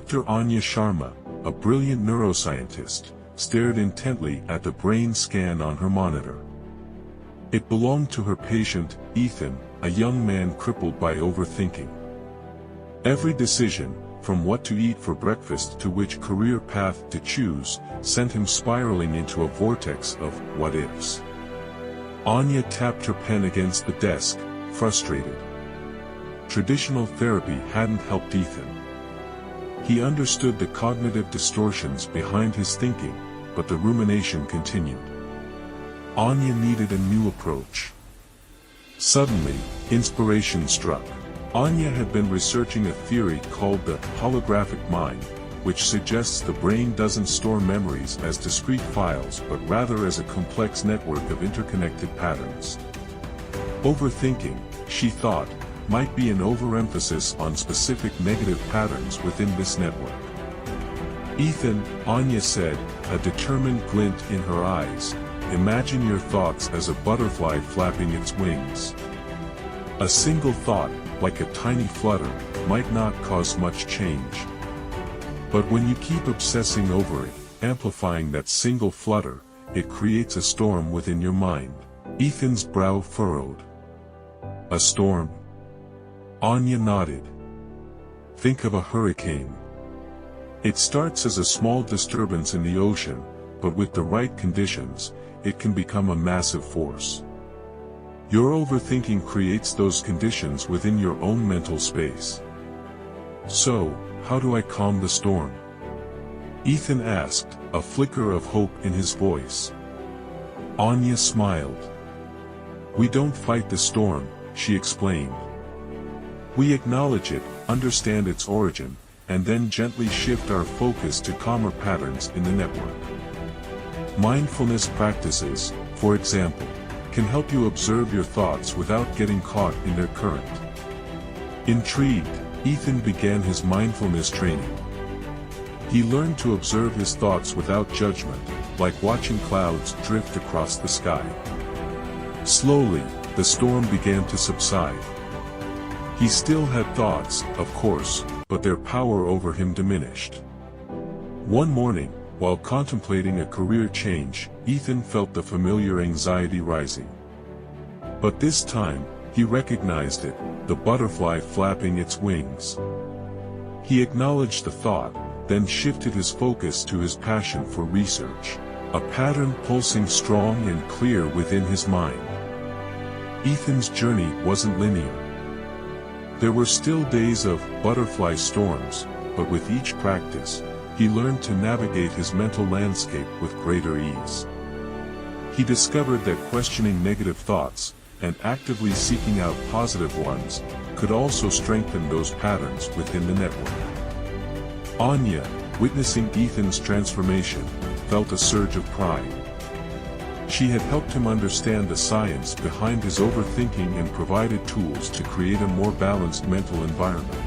Dr. Anya Sharma, a brilliant neuroscientist, stared intently at the brain scan on her monitor. It belonged to her patient, Ethan, a young man crippled by overthinking. Every decision, from what to eat for breakfast to which career path to choose, sent him spiraling into a vortex of what-ifs. Anya tapped her pen against the desk, frustrated. Traditional therapy hadn't helped Ethan. He understood the cognitive distortions behind his thinking, but the rumination continued. Anya needed a new approach. Suddenly, inspiration struck. Anya had been researching a theory called the holographic mind, which suggests the brain doesn't store memories as discrete files but rather as a complex network of interconnected patterns. Overthinking, she thought, might be an overemphasis on specific negative patterns within this network. Ethan, Anya said, a determined glint in her eyes, imagine your thoughts as a butterfly flapping its wings. A single thought, like a tiny flutter, might not cause much change. But when you keep obsessing over it, amplifying that single flutter, it creates a storm within your mind. Ethan's brow furrowed. A storm? Anya nodded. Think of a hurricane. It starts as a small disturbance in the ocean, but with the right conditions, it can become a massive force. Your overthinking creates those conditions within your own mental space. So, how do I calm the storm? Ethan asked, a flicker of hope in his voice. Anya smiled. We don't fight the storm, she explained. We acknowledge it, understand its origin, and then gently shift our focus to calmer patterns in the network. Mindfulness practices, for example, can help you observe your thoughts without getting caught in their current. Intrigued, Ethan began his mindfulness training. He learned to observe his thoughts without judgment, like watching clouds drift across the sky. Slowly, the storm began to subside. He still had thoughts, of course, but their power over him diminished. One morning, while contemplating a career change, Ethan felt the familiar anxiety rising. But this time, he recognized it, the butterfly flapping its wings. He acknowledged the thought, then shifted his focus to his passion for research, a pattern pulsing strong and clear within his mind. Ethan's journey wasn't linear. There were still days of butterfly storms, but with each practice, he learned to navigate his mental landscape with greater ease. He discovered that questioning negative thoughts, and actively seeking out positive ones, could also strengthen those patterns within the network. Anya, witnessing Ethan's transformation, felt a surge of pride. She had helped him understand the science behind his overthinking and provided tools to create a more balanced mental environment.